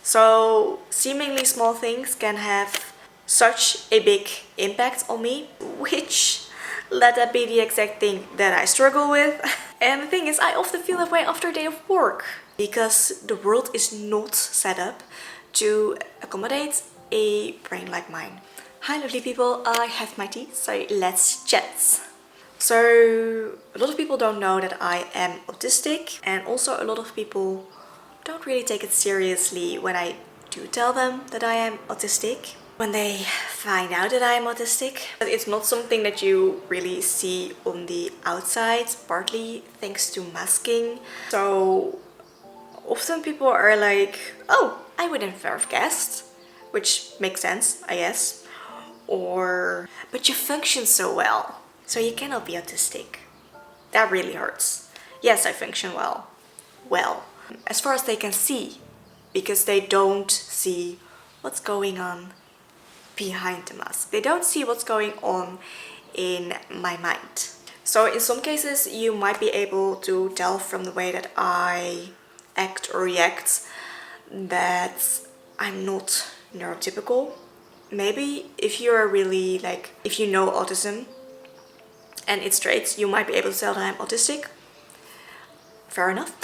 So seemingly small things can have such a big impact on me, which let that be the exact thing that I struggle with. And the thing is, I often feel that way after a day of work, because the world is not set up to accommodate a brain like mine. Hi lovely people, I have my tea, so let's chat. So a lot of people don't know that I am autistic, and also a lot of people don't really take it seriously when I do tell them that I am autistic. When they find out that I am autistic, but it's not something that you really see on the outside, partly thanks to masking. So often people are like, oh, I would never have guessed, which makes sense, I guess. Or, but you function so well, so you cannot be autistic. That really hurts. Yes, I function well. Well, as far as they can see, because they don't see what's going on behind the mask. They don't see what's going on in my mind. So in some cases you might be able to tell from the way that I act or react that I'm not neurotypical. Maybe if you're really if you know autism and its traits, you might be able to tell that I'm autistic. Fair enough.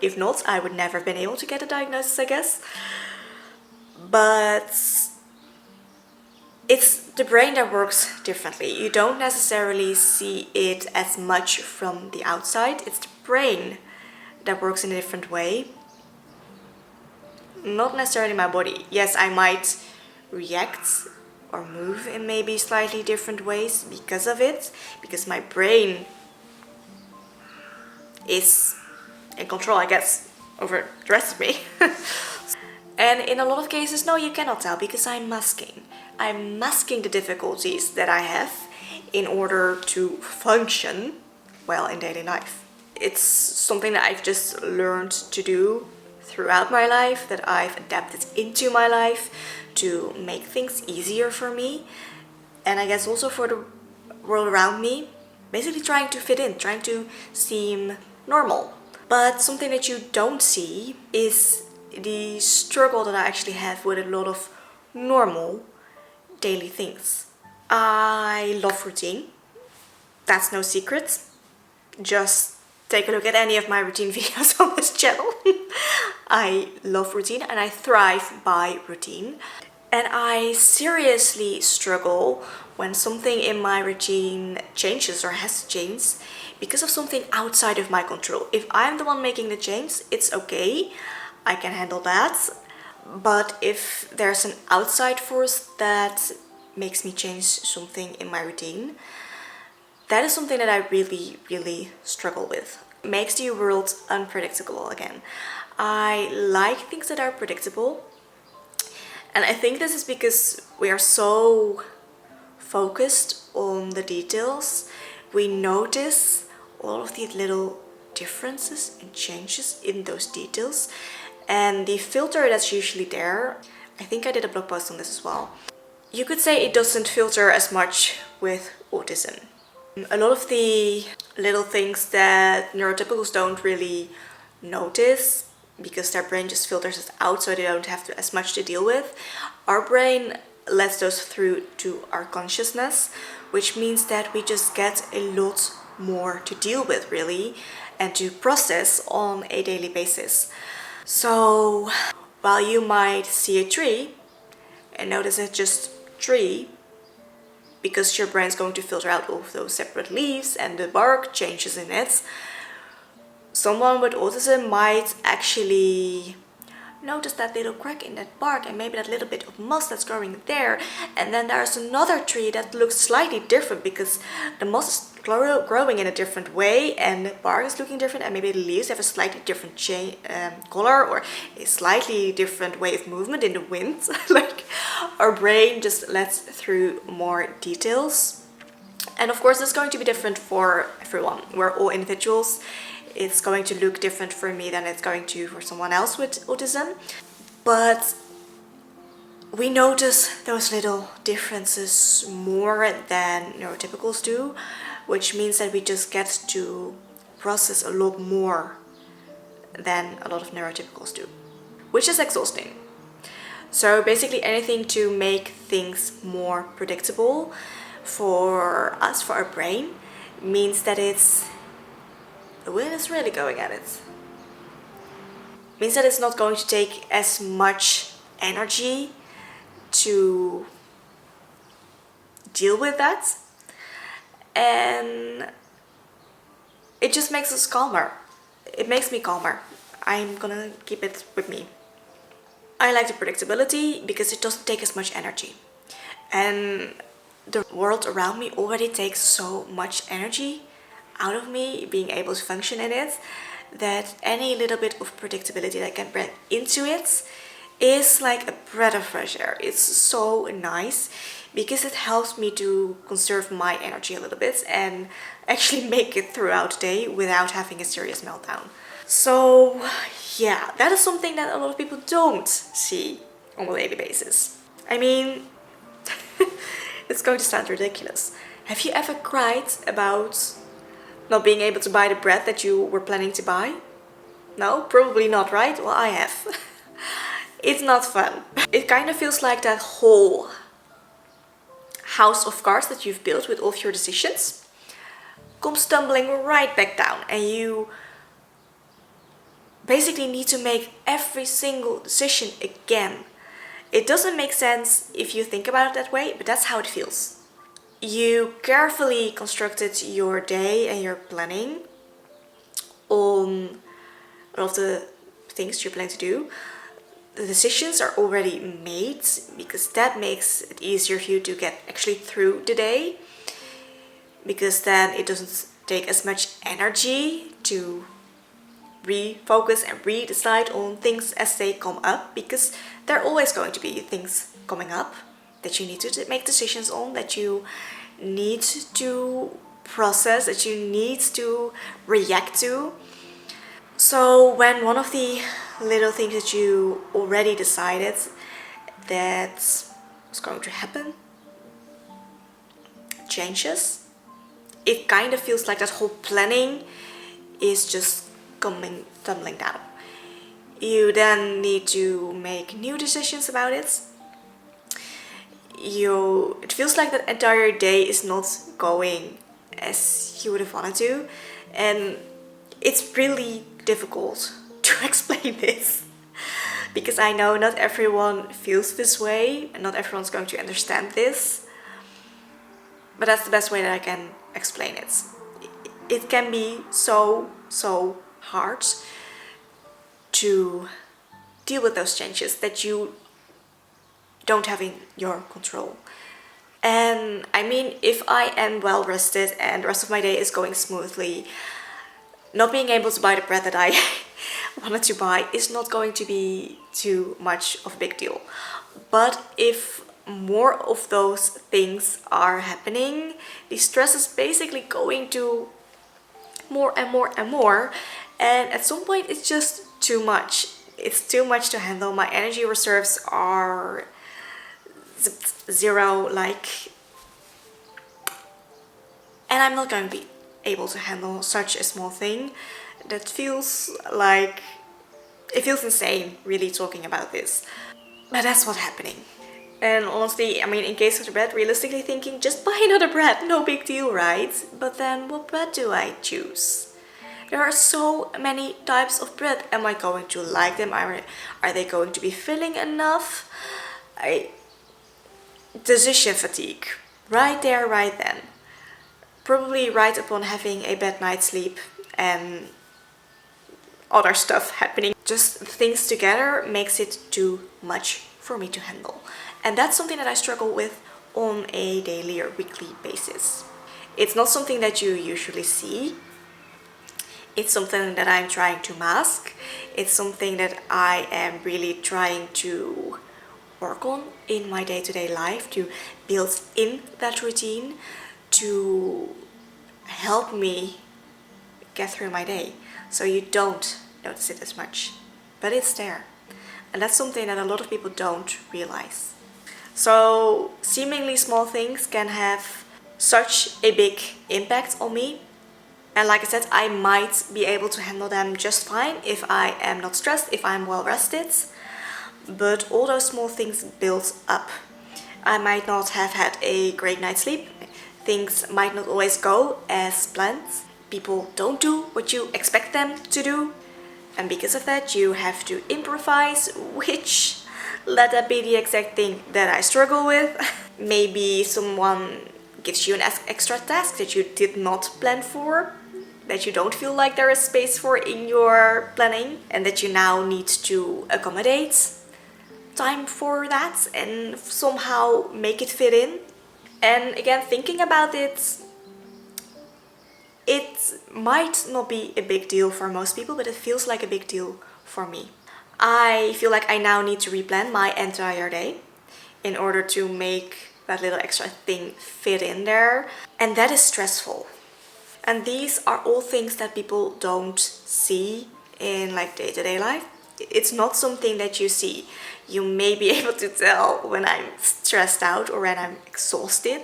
If not, I would never have been able to get a diagnosis, I guess. But it's the brain that works differently. You don't necessarily see it as much from the outside. It's the brain that works in a different way. Not necessarily my body. Yes, I might react or move in maybe slightly different ways because of it, because my brain is in control, I guess, over the rest of me. And in a lot of cases, no, you cannot tell, because I'm masking. I'm masking the difficulties that I have in order to function well in daily life. It's something that I've just learned to do throughout my life, that I've adapted into my life to make things easier for me, and I guess also for the world around me. Basically trying to fit in, trying to seem normal. But something that you don't see is the struggle that I actually have with a lot of normal daily things. I love routine. That's no secret. Just take a look at any of my routine videos on this channel. I love routine and I thrive by routine. And I seriously struggle when something in my routine changes or has to change because of something outside of my control. If I'm the one making the change, it's okay. I can handle that. But if there's an outside force that makes me change something in my routine, that is something that I really, really struggle with. It makes the world unpredictable again. I like things that are predictable. And I think this is because we are so focused on the details. We notice all of these little differences and changes in those details. And the filter that's usually there, I think I did a blog post on this as well. You could say it doesn't filter as much with autism. A lot of the little things that neurotypicals don't really notice, because their brain just filters it out so they don't have as much to deal with. Our brain lets those through to our consciousness, which means that we just get a lot more to deal with, really, and to process on a daily basis. So while you might see a tree and notice it's just a tree, because your brain's going to filter out all of those separate leaves and the bark changes in it, someone with autism might actually notice that little crack in that bark and maybe that little bit of moss that's growing there, and then there's another tree that looks slightly different because the moss is growing in a different way and the bark is looking different, and maybe the leaves have a slightly different color or a slightly different way of movement in the wind. Like, our brain just lets through more details. And of course it's going to be different for everyone. We're all individuals. It's going to look different for me than it's going to for someone else with autism. But we notice those little differences more than neurotypicals do, which means that we just get to process a lot more than a lot of neurotypicals do. which is exhausting. So basically anything to make things more predictable for us, for our brain, means that the wind is really going at it. Means that it's not going to take as much energy to deal with that, and it just makes us calmer. It makes me calmer. I'm gonna keep it with me. I like the predictability because it doesn't take as much energy, and the world around me already takes so much energy out of me being able to function in it, that any little bit of predictability that I can bring into it is like a breath of fresh air. It's so nice because it helps me to conserve my energy a little bit and actually make it throughout the day without having a serious meltdown. So yeah, that is something that a lot of people don't see on a daily basis. I mean, it's going to sound ridiculous. Have you ever cried about not being able to buy the bread that you were planning to buy? No, probably not, right? Well, I have. It's not fun. It kind of feels like that whole house of cards that you've built with all of your decisions comes tumbling right back down, and you basically need to make every single decision again. It doesn't make sense if you think about it that way, but that's how it feels. You carefully constructed your day and your planning on all of the things you're planning to do. The decisions are already made because that makes it easier for you to get actually through the day, because then it doesn't take as much energy to refocus and re-decide on things as they come up, because there are always going to be things coming up that you need to make decisions on, that you need to process, that you need to react to. So when one of the little things that you already decided that was going to happen changes, it kind of feels like that whole planning is just tumbling down. You then need to make new decisions about it. It feels like that entire day is not going as you would have wanted to, and it's really difficult to explain this because I know not everyone feels this way and not everyone's going to understand this, but that's the best way that I can explain it. It can be so hard to deal with those changes that you don't have in your control. And I mean, if I am well rested and the rest of my day is going smoothly, not being able to buy the bread that I wanted to buy is not going to be too much of a big deal. But if more of those things are happening, the stress is basically going to more and more and more, and at some point it's just too much. It's too much to handle. My energy reserves are zero, and I'm not going to be able to handle such a small thing. That feels like, it feels insane really talking about this, but that's what's happening. And honestly, I mean, in case of the bread, realistically thinking, just buy another bread, no big deal, right? But then what bread do I choose? There are so many types of bread. Am I going to like them? Are they going to be filling enough? Decision fatigue, right there, right then. Probably right upon having a bad night's sleep and other stuff happening. Just things together makes it too much for me to handle. And that's something that I struggle with on a daily or weekly basis. It's not something that you usually see. It's something that I'm trying to mask. It's something that I am really trying to work on in my day-to-day life, to build in that routine, to help me get through my day, so you don't notice it as much, but it's there. And that's something that a lot of people don't realize. So seemingly small things can have such a big impact on me. And like I said, I might be able to handle them just fine if I am not stressed, if I'm well rested. but all those small things build up. I might not have had a great night's sleep. Things might not always go as planned. People don't do what you expect them to do. And because of that, you have to improvise, which let that be the exact thing that I struggle with. Maybe someone gives you an extra task that you did not plan for, that you don't feel like there is space for in your planning, and that you now need to accommodate time for that and somehow make it fit in. And again, thinking about it, it might not be a big deal for most people, but it feels like a big deal for me. I feel like I now need to replan my entire day in order to make that little extra thing fit in there. And that is stressful. And these are all things that people don't see in like day-to-day life. It's not something that you see. You may be able to tell when I'm stressed out or when I'm exhausted.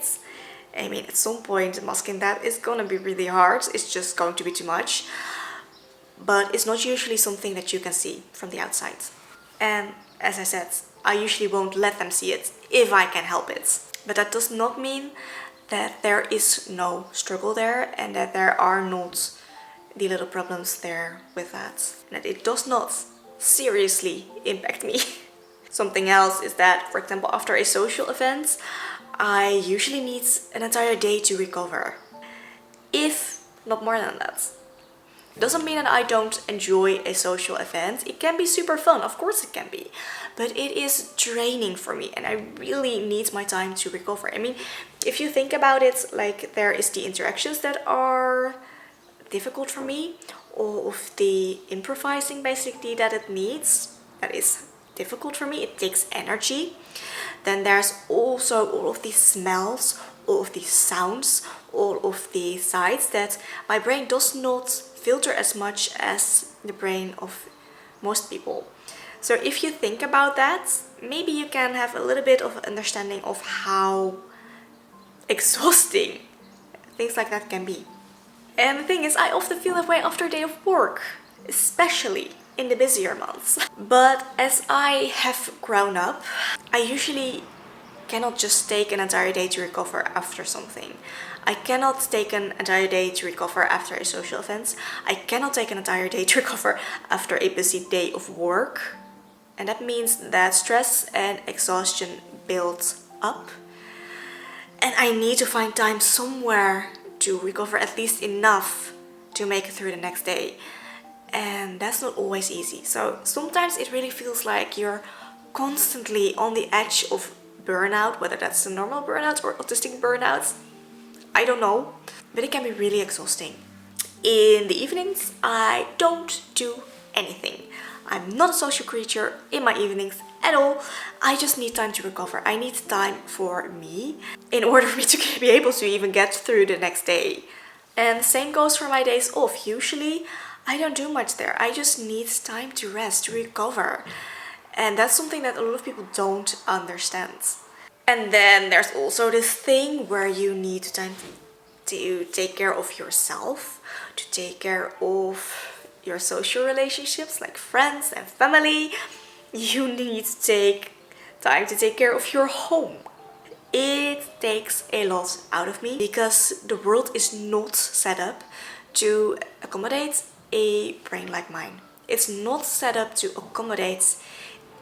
I mean, at some point, masking that is gonna be really hard. It's just going to be too much. But it's not usually something that you can see from the outside. And as I said, I usually won't let them see it if I can help it. But that does not mean that there is no struggle there and that there are not the little problems there with that. And that it does not seriously impact me. Something else is that, for example, after a social event, I usually need an entire day to recover, if not more than that. It doesn't mean that I don't enjoy a social event. It can be super fun, of course it can be, but it is draining for me and I really need my time to recover. I mean, if you think about it, like there is the interactions that are difficult for me, all of the improvising basically that it needs, that is difficult for me, it takes energy. Then there's also all of these smells, all of these sounds, all of the sights that my brain does not filter as much as the brain of most people. So if you think about that, maybe you can have a little bit of understanding of how exhausting things like that can be. And the thing is, I often feel that way after a day of work, especially in the busier months. But as I have grown up, I usually cannot just take an entire day to recover after something. I cannot take an entire day to recover after a social event. I cannot take an entire day to recover after a busy day of work. And that means that stress and exhaustion build up. And I need to find time somewhere to recover at least enough to make it through the next day. And that's not always easy. So sometimes it really feels like you're constantly on the edge of burnout, whether that's a normal burnout or autistic burnout. I don't know, but it can be really exhausting. In the evenings, I don't do anything. I'm not a social creature in my evenings at all. I just need time to recover. I need time for me in order for me to be able to even get through the next day. And the same goes for my days off. Usually, I don't do much there. I just need time to rest, to recover. And that's something that a lot of people don't understand. And then there's also this thing where you need time to take care of yourself, to take care of your social relationships like friends and family. You need to take time to take care of your home. It takes a lot out of me because the world is not set up to accommodate a brain like mine. It's not set up to accommodate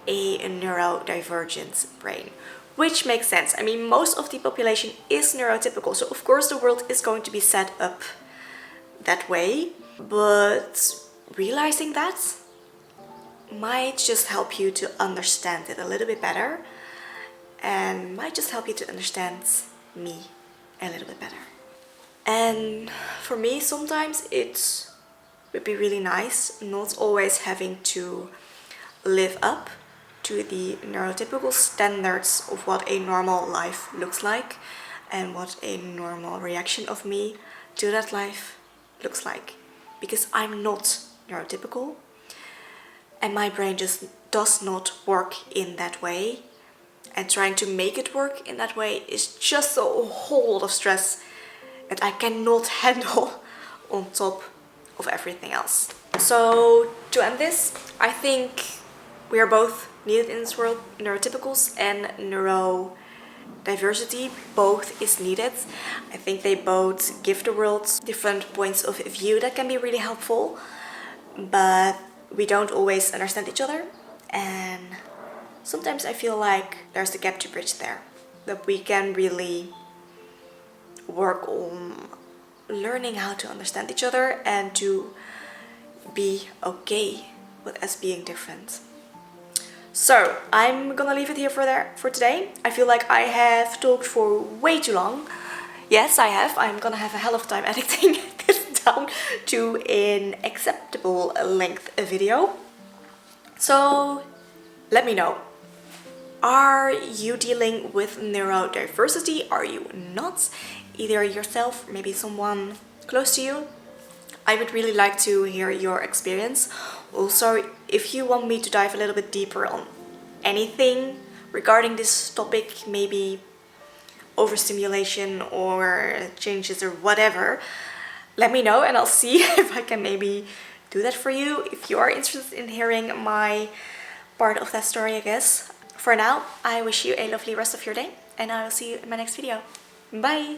a neurodivergent brain, which makes sense. I mean, most of the population is neurotypical, so of course the world is going to be set up that way, but realizing that might just help you to understand it a little bit better and might just help you to understand me a little bit better. And for me, sometimes it would be really nice not always having to live up to the neurotypical standards of what a normal life looks like and what a normal reaction of me to that life looks like. Because I'm not neurotypical and my brain just does not work in that way, and trying to make it work in that way is just a whole lot of stress that I cannot handle on top of everything else. So to end this, I think We are both needed in this world. Neurotypicals and neurodiversity, both is needed. I think they both give the world different points of view that can be really helpful, but we don't always understand each other, and sometimes I feel like there's a gap to bridge there, that we can really work on learning how to understand each other and to be okay with us being different. So I'm gonna leave it here for today. I feel like I have talked for way too long. Yes, I have. I'm gonna have a hell of a time editing this down to an acceptable length video. So let me know. Are you dealing with neurodiversity? Are you not? Either yourself, maybe someone close to you. I would really like to hear your experience. Also, if you want me to dive a little bit deeper on anything regarding this topic, maybe overstimulation or changes or whatever, let me know and I'll see if I can maybe do that for you, if you are interested in hearing my part of that story, I guess. For now, I wish you a lovely rest of your day and I will see you in my next video. Bye!